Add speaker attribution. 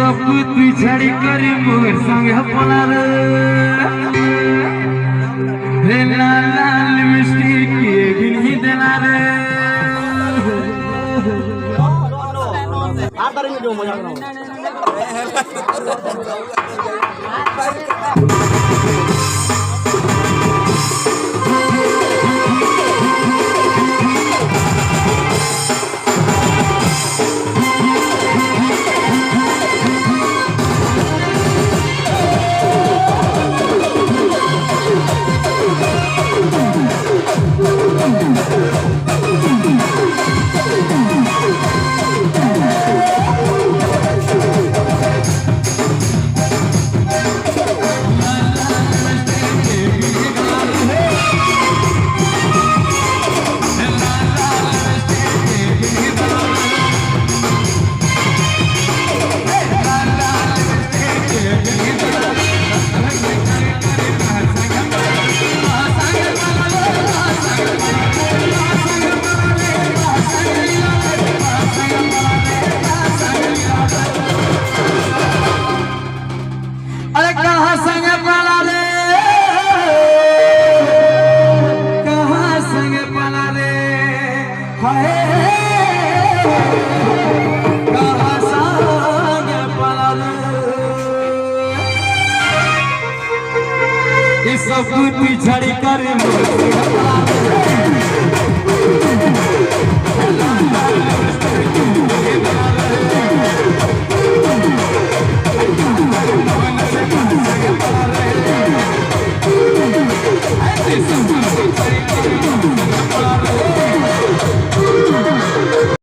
Speaker 1: सब तू छड़ी करी मोर संग पलार हे लाल लाल मिस्टी के गिनही देना रे
Speaker 2: Antar ini dong banyak dong. सब तू छड़ी कर मोर